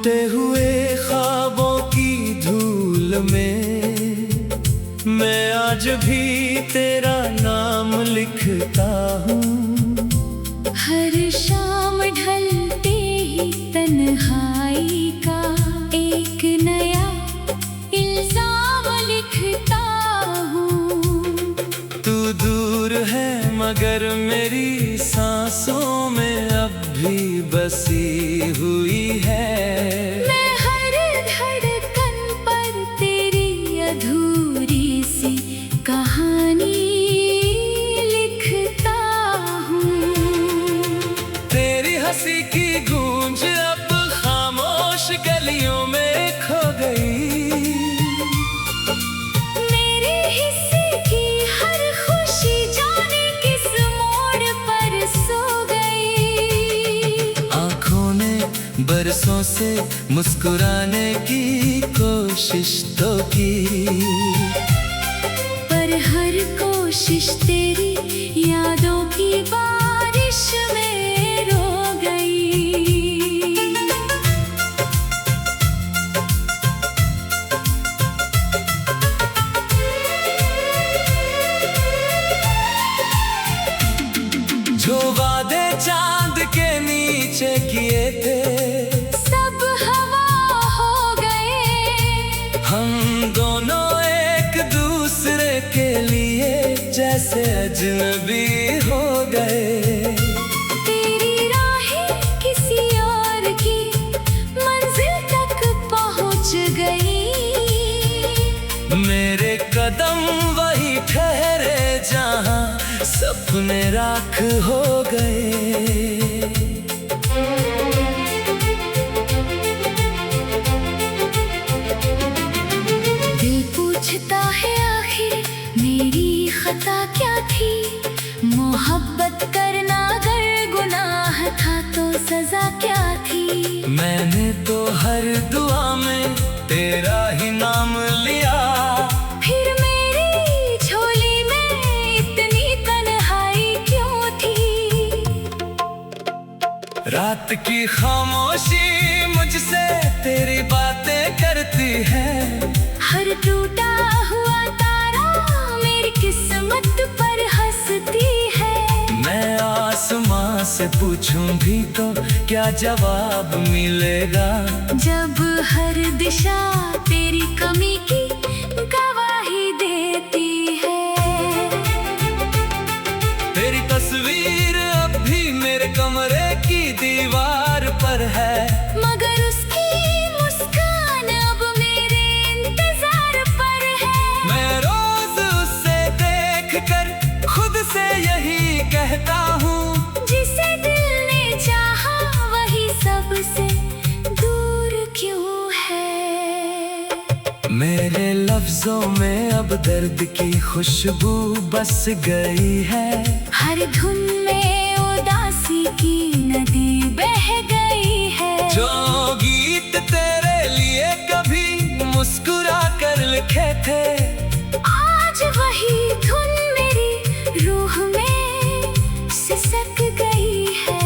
टूटे हुए ख्वाबों की धूल में मैं आज भी तेरा नाम लिखता हूँ। हर शाम ढलते ही तन्हाई का एक नया इल्जाम लिखता हूँ। तू दूर है मगर मेरी सांसों में अब भी बसी हुई है। मैं हर धड़कन पर तेरी अधूरी सी कहानी लिखता हूँ। तेरी हंसी की गूंज अब खामोश गलियों में खो गई। मेरे हिस्से की हर खुशी जाने किस मोड़ पर सो गई। आँखों ने बरसों से मुस्कुराने की कोशिश तो की, पर हर कोशिश तेरी यादों की बारिश में रो गई। जो वादे चांद के नीचे किए थे सब हवा हो गए। हम दोनों एक दूसरे के लिए जैसे अजनबी हो गए। तेरी राहें किसी और की मंजिल तक पहुंच गई। मेरे कदम वही ठहरे जहां सपने राख हो गए। दिल पूछता है आखिर मेरी खता क्या थी। मोहब्बत करना अगर गुनाह था तो सजा क्या थी। मैंने तो हर दुआ में तेरा ही नाम लिया। फिर मेरी झोली में इतनी तन्हाई क्यों थी। रात की खामोशी मुझसे तेरी बातें करती है। हर टूटा हुआ तारा मेरी किस्मत पर हंसती है। मैं आसमां से पूछूं भी तो क्या जवाब मिलेगा। जब हर दिशा तेरी कमी की गवाही देती है। तेरी तस्वीर अब भी मेरे कमरे की दीवार पर है, मगर उसकी मुस्कान अब मेरे इंतजार पर है। मैं रोज उससे देख कर खुद से यही कहता हूँ। जिसे दिल ने चाहा वही सबसे दूर क्यों है। मेरे लफ्जों में अब दर्द की खुशबू बस गई है। हर धुन में उदासी की नदी बह गई है। जो गीत तेरे लिए कभी मुस्कुरा कर लिखे थे आज वही धुन मेरी रूह में सिसक गई है।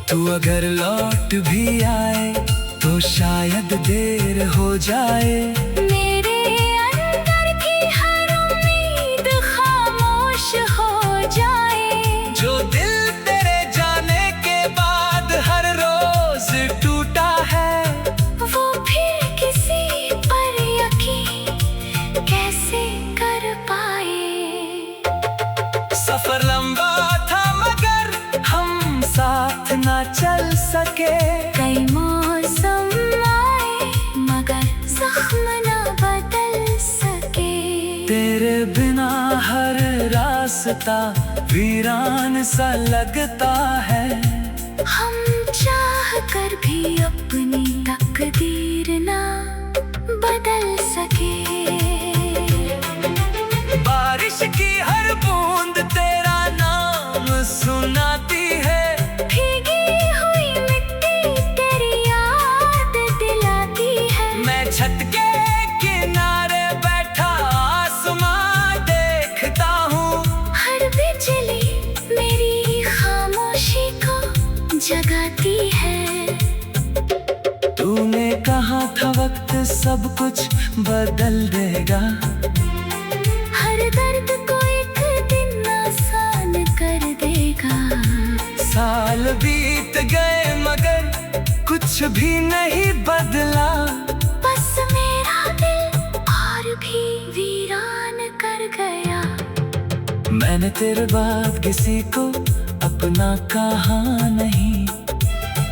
तू अगर लौट भी आए तो शायद देर हो जाए। मेरे अंदर की हर उम्मीद खामोश हो जाए। जो दिल तेरे जाने के बाद हर रोज टूटा है, वो फिर किसी पर यकीन कैसे कर पाए। सफर लंबा था मगर हम साथ ना चल सके। कई मौसम आए मगर जख्म ना बदल सके। तेरे बिना हर रास्ता वीरान सा लगता है। हम चाह कर भी अपनी तकदीर ना बदल सके। बारिश की हर बूंद तेरा नाम सुनाती है। भीगी हुई मिट्टी तेरी याद दिलाती है। मैं छत के किनारे बैठा आसमां देखता हूँ। हर बिजली मेरी खामोशी को जगाती है। वक्त सब कुछ बदल देगा। हर दर्द को एक दिन आसान कर देगा। साल बीत गए मगर कुछ भी नहीं बदला। बस मेरा दिल और भी वीरान कर गया। मैंने तेरे बाद किसी को अपना कहा नहीं।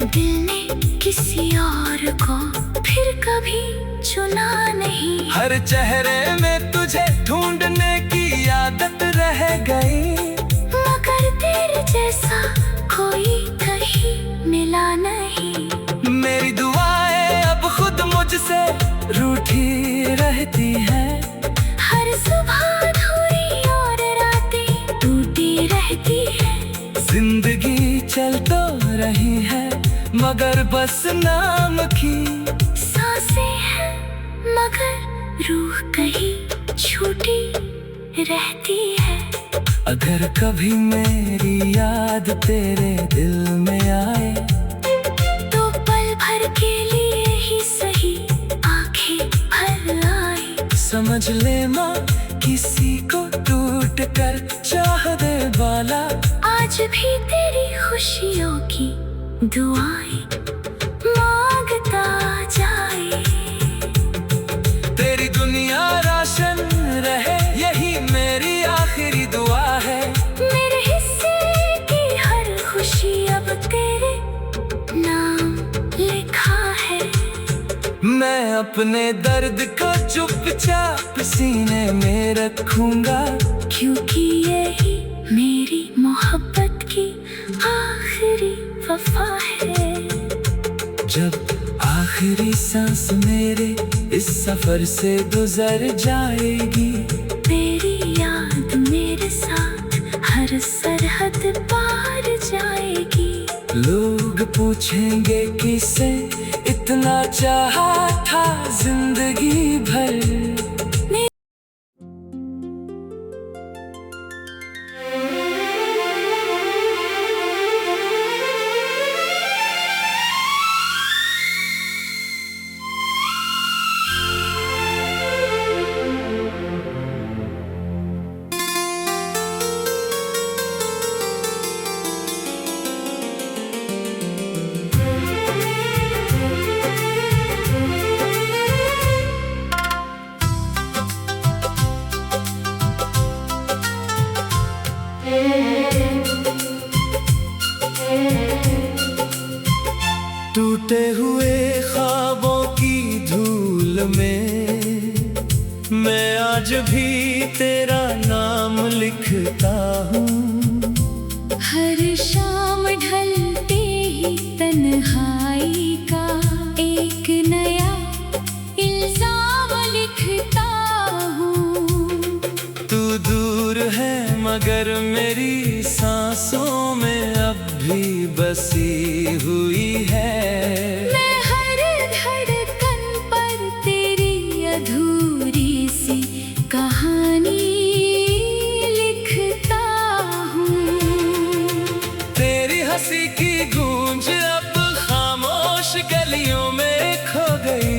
दिल ने किसी और को फिर कभी चुना नहीं। हर चेहरे में तुझे ढूंढने की आदत रह गई। मगर तेरे जैसा कोई कहीं मिला नहीं। मेरी दुआएं अब खुद मुझसे रूठी रहती हैं। हर सुबह अधूरी और रातें टूटी रहती है। जिंदगी चल तो रही है मगर बस नाम की सांसें हैं मगर रूह कहीं छूटी रहती है। अगर कभी मेरी याद तेरे दिल में आए तो पल भर के लिए ही सही आंखें भर आए। समझ ले माँ किसी को टूट कर चाह दे वाला। आज भी तेरी खुशियों की दुआएं मांगता जाए। तेरी दुनिया रोशन रहे यही मेरी आखिरी दुआ है। मेरे हिस्से की हर खुशी अब तेरे नाम लिखा है। मैं अपने दर्द को चुपचाप सीने में रखूंगा। क्योंकि यही मेरी मोहब्बत की आखिरी वफा है। जब आखिरी सांस मेरे इस सफर से गुजर जाएगी। तेरी याद मेरे साथ हर सरहद पार जाएगी। लोग पूछेंगे किसे इतना चाहा था जिंदगी भर। टूटे हुए ख्वाबों की धूल में मैं आज भी तेरा नाम लिखता हूँ। हर शाम ढलते ही तन्हाई का एक नया इल्जाम लिखता हूँ। तू दूर है मगर मेरी सांसों में अब भी बसी हुई है। मैं हर धड़कन पर तेरी अधूरी सी कहानी लिखता हूँ। तेरी हंसी की गूंज अब खामोश गलियों में खो गई।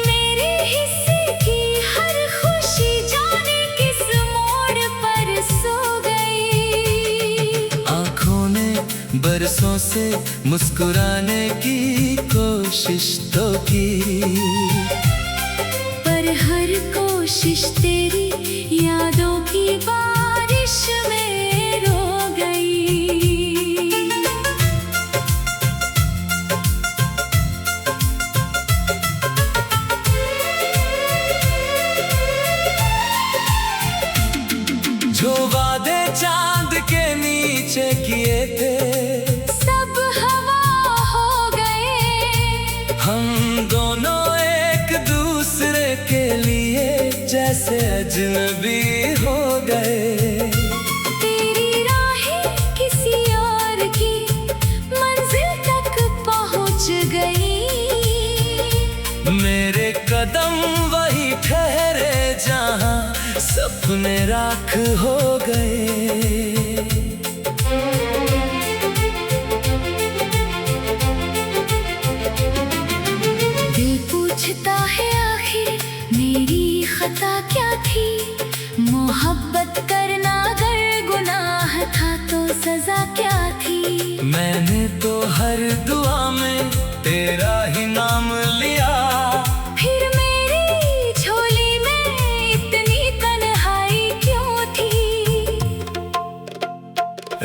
मेरे हिस्से की हर खुशी जाने किस मोड़ पर सो गई। आँखों ने बरसों से मुस्कुराने की कोशिश तो की। पर हर कोशिश तेरी यादों की बारिश में रो गई। जो वादे चांद के नीचे किए थे सब हवा हो गए। हम दोनों एक दूसरे के लिए जैसे अजनबी हो गए। तेरी राहें किसी और की मंजिल तक पहुंच गई। मेरे कदम वही ठहरे जहाँ सपने राख हो गए। पता क्या थी मोहब्बत करना, अगर गुनाह था तो सजा क्या थी। मैंने तो हर दुआ में तेरा ही नाम लिया, फिर मेरी झोली में इतनी तन्हाई क्यों थी।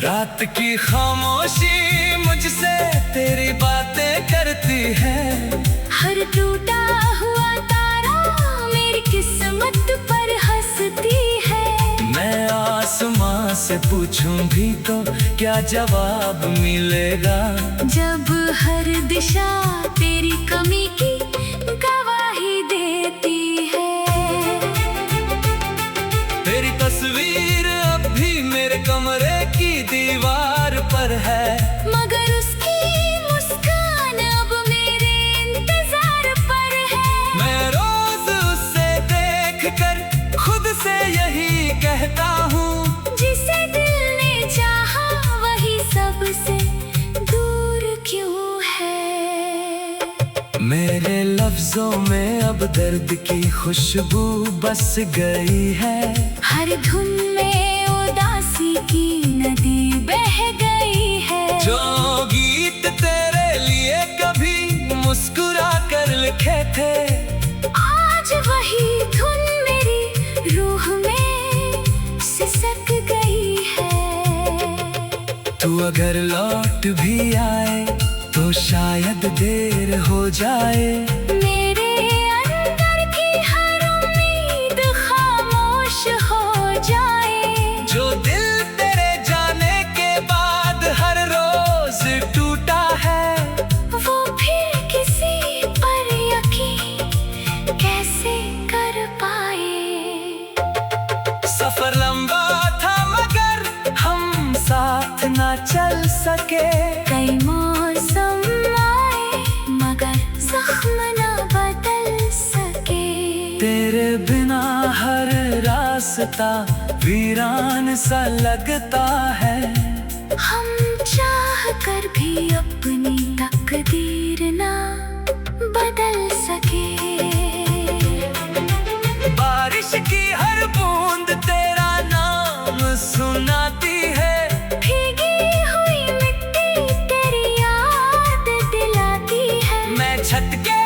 रात की खामोशी मुझसे तेरी बातें करती है, हर टूटा हुआ तारा मेरी किस्मत पर हंसती है। मैं आसमां से पूछूं भी तो क्या जवाब मिलेगा, जब हर दिशा तेरी कमी की गवाही देती है। तेरी तस्वीर अब भी मेरे कमरे की दीवार पर है, मगर उसकी मुस्कान अब मेरे इंतजार पर है। मैं रोज उससे देखकर खुद से यही कहता हूँ, जिसे दिल ने चाहा वही सबसे दूर क्यों है। मेरे लफ्जों में अब दर्द की खुशबू बस गई है, हर धुन में उदासी की नदी बह गई है। जो गीत तेरे लिए कभी मुस्कुरा कर लिखे थे, आज वही धुन मेरी रूह में सिसक गई है। तू अगर लौट भी आए तो शायद देर हो जाए, मेरे अंदर की हर उम्मीद खामोश हो जाए। जो दिल तेरे जाने के बाद हर रोज टूटा है, वो फिर किसी पर यकीन कैसे कर पाए। सफर लंबा था मगर हम साथ ना चल सके, कई मौसम आए मगर जख्म न बदल सके। तेरे बिना हर रास्ता वीरान सा लगता है, हम चाह कर भी अपनी तकदीर ना बदल सके। बारिश की हर बूंद तेरा नाम सुनाती है, भीगी हुई मिट्टी तेरी याद दिलाती है। मैं छत के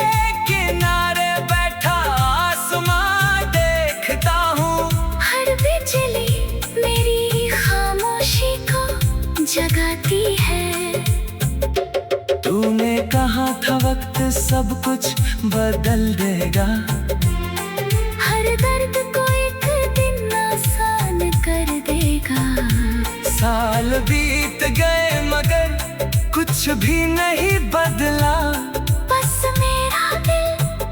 किनारे बैठा आसमां देखता हूँ, हर बिजली मेरी खामोशी को जगाती है। तूने कहा था वक्त सब कुछ बदल देगा, हर दर्द को एक दिन आसान कर देगा। साल बीत गए मगर कुछ भी नहीं बदला, बस मेरा दिल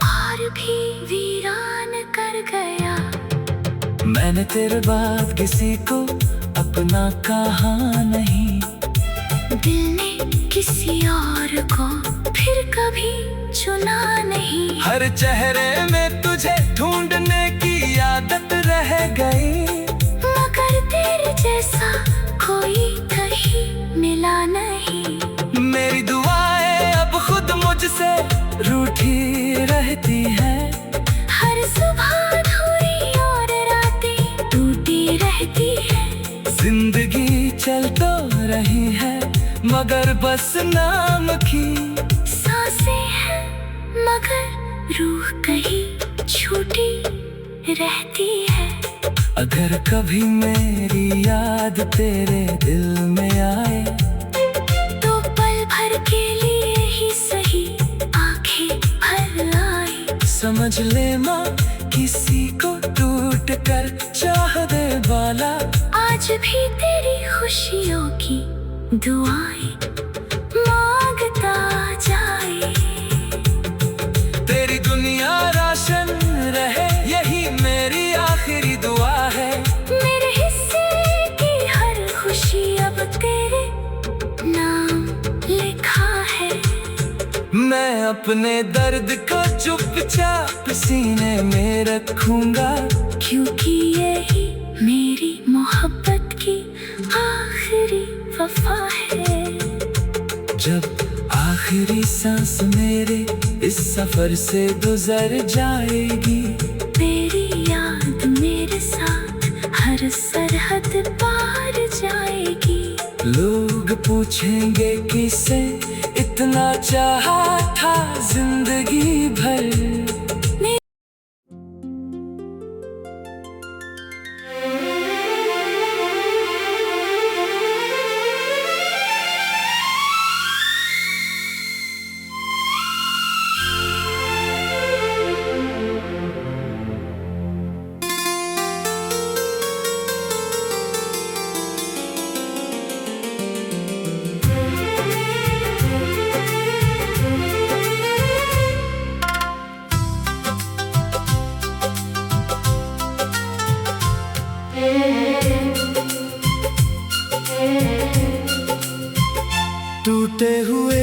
और भी वीरान कर गया। मैंने तेरे बाद किसी को अपना कहा नहीं, दिल ने किसी और को फिर कभी चुना नहीं। हर चेहरे में तुझे ढूंढने की आदत रह गई, मगर तेरे जैसा कोई कहीं मिला नहीं। मेरी दुआएं अब खुद मुझसे रूठी रहती है, हर सुबह अधूरी और रातें टूटी रहती है। जिंदगी चल तो रही है मगर बस नाम की सांसें हैं मगर रूह कहीं छूटी रहती है। अगर कभी मेरी याद तेरे दिल में आए, तो पल भर के लिए ही सही आंखें भर आए। समझ ले माँ किसी को टूट कर चाह दे वाला, आज भी तेरी खुशियों की दुआएं मांगता जाए। तेरी दुनिया रोशन रहे यही मेरी आखिरी दुआ है। मेरे हिस्से की हर खुशी अब तेरे नाम लिखा है। मैं अपने दर्द को चुपचाप सीने में रखूंगा, क्योंकि यही मेरी मोहब्बत की आखिरी वफा है। जब आखिरी सांस मेरे इस सफर से गुजर जाएगी, तेरी याद हर सरहद पार जाएगी। लोग पूछेंगे किसे इतना चाहा था जिंदगी भर। टूटे हुए